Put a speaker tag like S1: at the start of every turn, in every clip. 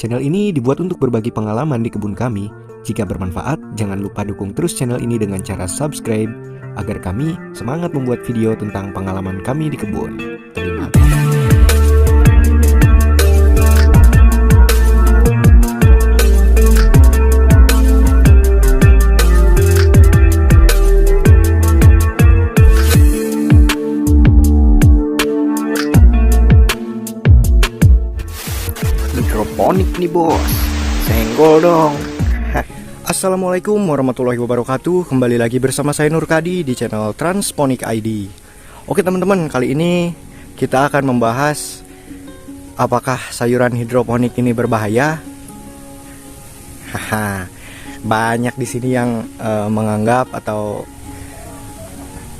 S1: Channel ini dibuat untuk berbagi pengalaman di kebun kami. Jika bermanfaat, jangan lupa dukung terus channel ini dengan cara subscribe agar kami semangat membuat video tentang pengalaman kami di kebun. Terima kasih. Hidroponik nih bos, senggol dong. Assalamualaikum warahmatullahi wabarakatuh. Kembali lagi bersama saya Nur Kadi di channel Transponik ID. Oke teman-teman, kali ini kita akan membahas apakah sayuran hidroponik ini berbahaya. Banyak di sini yang menganggap atau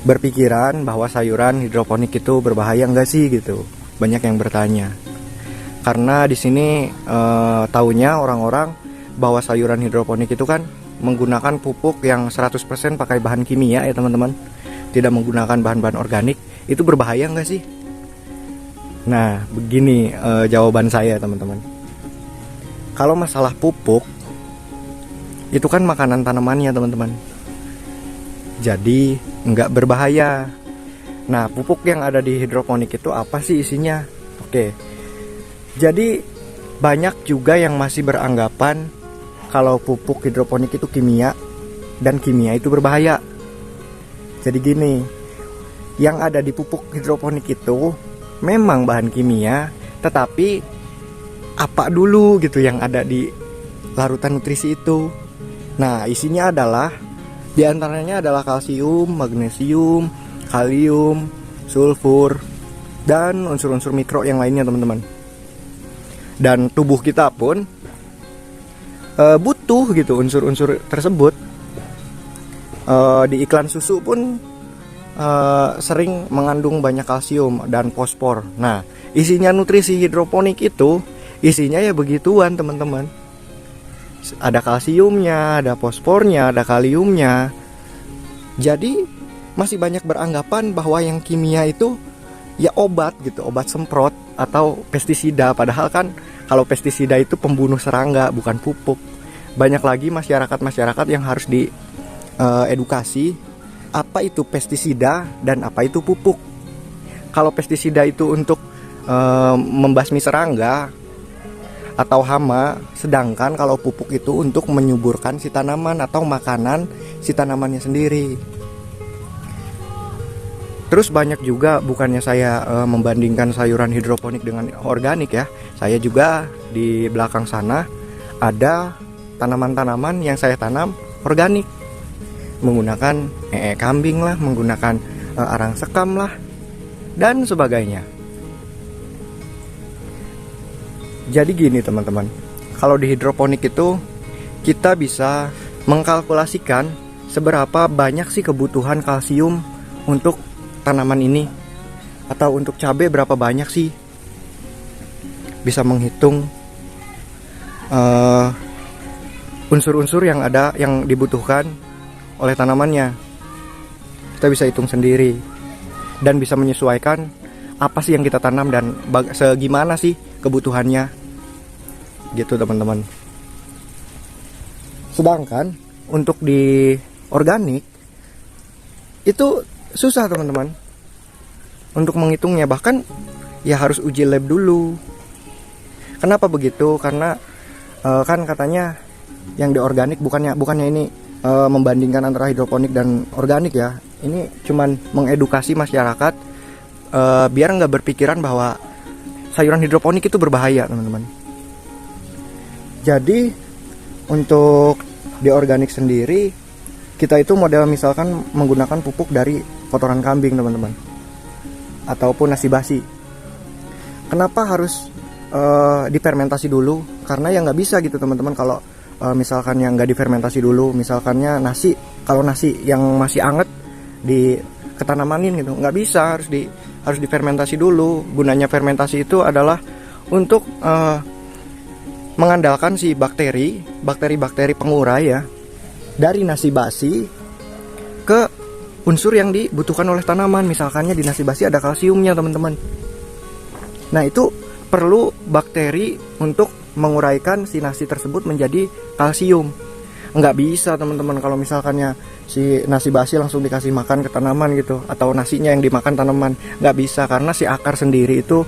S1: berpikiran bahwa sayuran hidroponik itu berbahaya enggak sih gitu. Banyak yang bertanya. Karena di sini taunya orang-orang bahwa sayuran hidroponik itu kan menggunakan pupuk yang 100% pakai bahan kimia ya teman-teman. Tidak menggunakan bahan-bahan organik. Itu berbahaya nggak sih? Nah, begini jawaban saya teman-teman. Kalau masalah pupuk, itu kan makanan tanamannya teman-teman. Jadi nggak berbahaya. Nah, pupuk yang ada di hidroponik itu apa sih isinya? Oke. Jadi banyak juga yang masih beranggapan kalau pupuk hidroponik itu kimia dan kimia itu berbahaya. Jadi gini, yang ada di pupuk hidroponik itu memang bahan kimia, tetapi apa dulu gitu yang ada di larutan nutrisi itu. Nah, isinya adalah diantaranya adalah kalsium, magnesium, kalium, sulfur, dan unsur-unsur mikro yang lainnya teman-teman. Dan tubuh kita pun butuh gitu unsur-unsur tersebut. Di iklan susu pun sering mengandung banyak kalsium dan fosfor. Nah, isinya nutrisi hidroponik itu isinya ya begituan teman-teman. Ada kalsiumnya, ada fosfornya, ada kaliumnya. Jadi masih banyak beranggapan bahwa yang kimia itu ya obat gitu, obat semprot atau pestisida. Padahal kan kalau pestisida itu pembunuh serangga, bukan pupuk. Banyak lagi masyarakat yang harus diedukasi apa itu pestisida dan apa itu pupuk. Kalau pestisida itu untuk membasmi serangga atau hama, sedangkan kalau pupuk itu untuk menyuburkan si tanaman atau makanan si tanamannya sendiri. Terus banyak juga, bukannya saya membandingkan sayuran hidroponik dengan organik ya. Saya juga di belakang sana ada tanaman-tanaman yang saya tanam organik. Menggunakan kambing lah, menggunakan arang sekam lah, dan sebagainya. Jadi gini teman-teman, kalau di hidroponik itu kita bisa mengkalkulasikan seberapa banyak sih kebutuhan kalsium untuk tanaman ini, atau untuk cabai berapa banyak sih. Bisa menghitung unsur-unsur yang ada yang dibutuhkan oleh tanamannya. Kita bisa hitung sendiri dan bisa menyesuaikan apa sih yang kita tanam dan segimana sih kebutuhannya. Gitu teman-teman. Sedangkan untuk di organik itu susah teman-teman untuk menghitungnya, bahkan ya harus uji lab dulu. Kenapa begitu? Karena kan katanya yang di organik bukannya ini membandingkan antara hidroponik dan organik ya. Ini cuman mengedukasi masyarakat biar nggak berpikiran bahwa sayuran hidroponik itu berbahaya teman-teman. Jadi untuk di organik sendiri kita itu model misalkan menggunakan pupuk dari kotoran kambing teman-teman, ataupun nasi basi. Kenapa harus difermentasi dulu? Karena ya nggak bisa gitu teman-teman kalau misalkan yang nggak difermentasi dulu. Misalkannya nasi, kalau nasi yang masih anget di ketanamanin gitu, nggak bisa, harus difermentasi dulu. Gunanya fermentasi itu adalah untuk mengandalkan si bakteri pengurai ya dari nasi basi ke unsur yang dibutuhkan oleh tanaman. Misalkannya di nasi basi ada kalsiumnya teman-teman. Nah itu perlu bakteri untuk menguraikan si nasi tersebut menjadi kalsium. Nggak bisa teman-teman kalau misalkannya si nasi basi langsung dikasih makan ke tanaman gitu, atau nasinya yang dimakan tanaman. Nggak bisa, karena si akar sendiri itu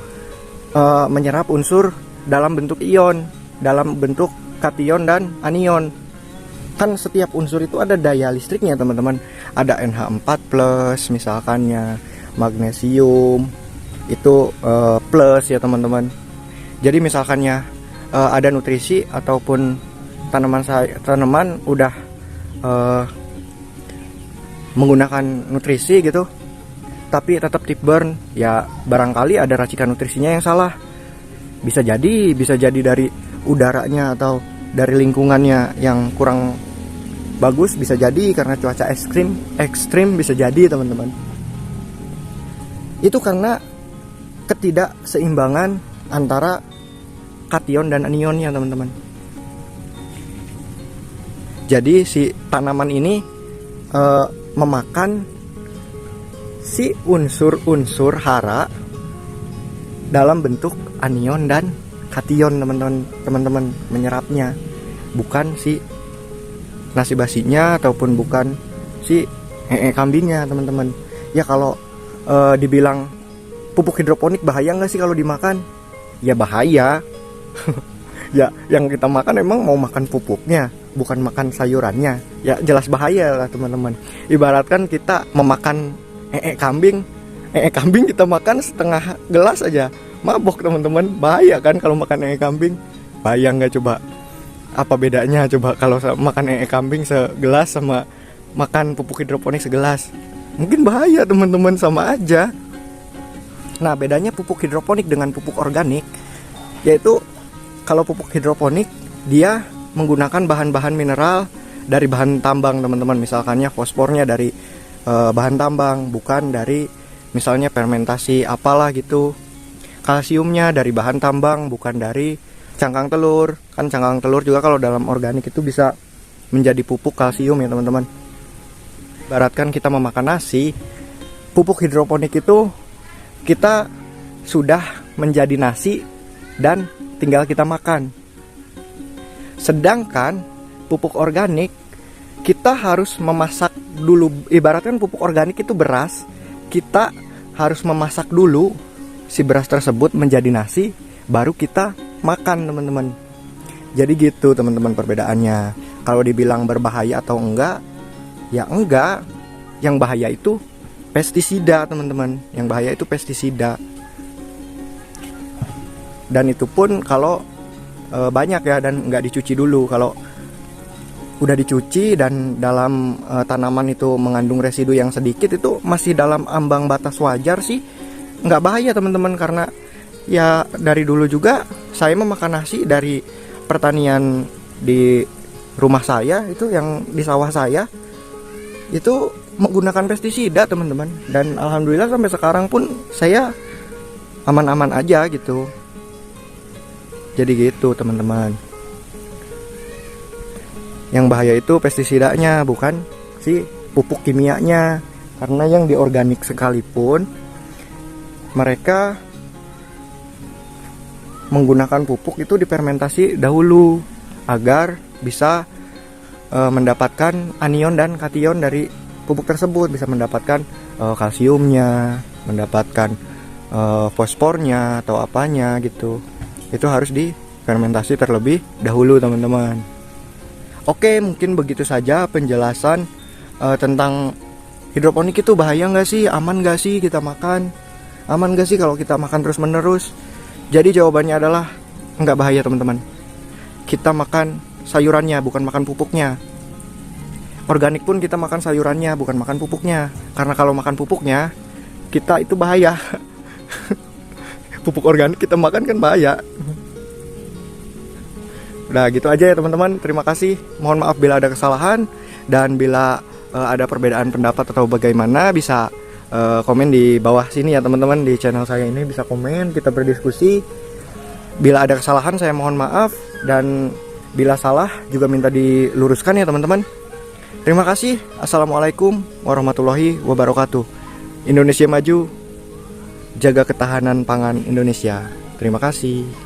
S1: menyerap unsur dalam bentuk ion, dalam bentuk kation dan anion. Kan setiap unsur itu ada daya listriknya teman-teman. Ada NH4+ misalkannya, magnesium itu plus ya teman-teman. Jadi misalkannya ada nutrisi ataupun tanaman udah menggunakan nutrisi gitu, tapi tetap tip burn, ya barangkali ada racikan nutrisinya yang salah. Bisa jadi dari udaranya atau dari lingkungannya yang kurang bagus, bisa jadi karena cuaca ekstrim bisa jadi teman-teman. Itu karena ketidakseimbangan antara kation dan anionnya teman-teman. Jadi si tanaman ini memakan si unsur-unsur hara dalam bentuk anion dan kation teman-teman menyerapnya, bukan si nasi basinya ataupun bukan si kambingnya teman-teman. Ya kalau dibilang pupuk hidroponik bahaya nggak sih kalau dimakan? Ya bahaya. Ya yang kita makan emang mau makan pupuknya, bukan makan sayurannya. Ya jelas bahaya lah teman-teman. Ibaratkan kita memakan kambing kita makan setengah gelas aja, mabok teman-teman. Bahaya kan kalau makan kambing. Bayang nggak coba apa bedanya coba kalau makan kambing segelas sama makan pupuk hidroponik segelas? Mungkin bahaya teman-teman, sama aja. Nah bedanya pupuk hidroponik dengan pupuk organik, yaitu kalau pupuk hidroponik dia menggunakan bahan-bahan mineral dari bahan tambang teman-teman. Misalkannya fosfornya dari bahan tambang, bukan dari misalnya fermentasi apalah gitu. Kalsiumnya dari bahan tambang, bukan dari cangkang telur. Kan cangkang telur juga kalau dalam organik itu bisa menjadi pupuk kalsium ya teman-teman. Ibaratkan kita memakan nasi, pupuk hidroponik itu kita sudah menjadi nasi dan tinggal kita makan. Sedangkan pupuk organik kita harus memasak dulu. Ibaratkan pupuk organik itu beras, kita harus memasak dulu si beras tersebut menjadi nasi, baru kita makan teman-teman. Jadi gitu teman-teman perbedaannya. Kalau dibilang berbahaya atau enggak, ya enggak. Yang bahaya itu pestisida teman-teman. Yang bahaya itu pestisida. Dan itu pun kalau banyak ya dan nggak dicuci dulu. Kalau udah dicuci dan dalam tanaman itu mengandung residu yang sedikit, itu masih dalam ambang batas wajar sih, nggak bahaya teman-teman. Karena ya dari dulu juga saya memakan nasi dari pertanian di rumah saya, itu yang di sawah saya itu menggunakan pestisida teman-teman. Dan alhamdulillah sampai sekarang pun saya aman-aman aja gitu. Jadi gitu teman-teman. Yang bahaya itu pestisidanya, bukan si pupuk kimianya. Karena yang di organik sekalipun mereka menggunakan pupuk itu difermentasi dahulu agar bisa mendapatkan anion dan kation dari pupuk tersebut, bisa mendapatkan kalsiumnya, mendapatkan fosfornya atau apanya gitu. Itu harus difermentasi terlebih dahulu teman-teman. Oke, mungkin begitu saja penjelasan tentang hidroponik itu bahaya nggak sih, aman nggak sih kita makan, aman nggak sih kalau kita makan terus menerus. Jadi jawabannya adalah nggak bahaya teman-teman. Kita makan sayurannya, bukan makan pupuknya. Organik pun kita makan sayurannya, bukan makan pupuknya. Karena kalau makan pupuknya, kita itu bahaya. Pupuk organik kita makan kan bahaya. Udah gitu aja ya teman-teman. Terima kasih. Mohon maaf bila ada kesalahan, dan bila ada perbedaan pendapat atau bagaimana, bisa komen di bawah sini ya teman-teman. Di channel saya ini bisa komen, kita berdiskusi. Bila ada kesalahan saya mohon maaf, dan bila salah juga minta diluruskan ya teman-teman. Terima kasih. Assalamualaikum warahmatullahi wabarakatuh. Indonesia maju, jaga ketahanan pangan Indonesia. Terima kasih.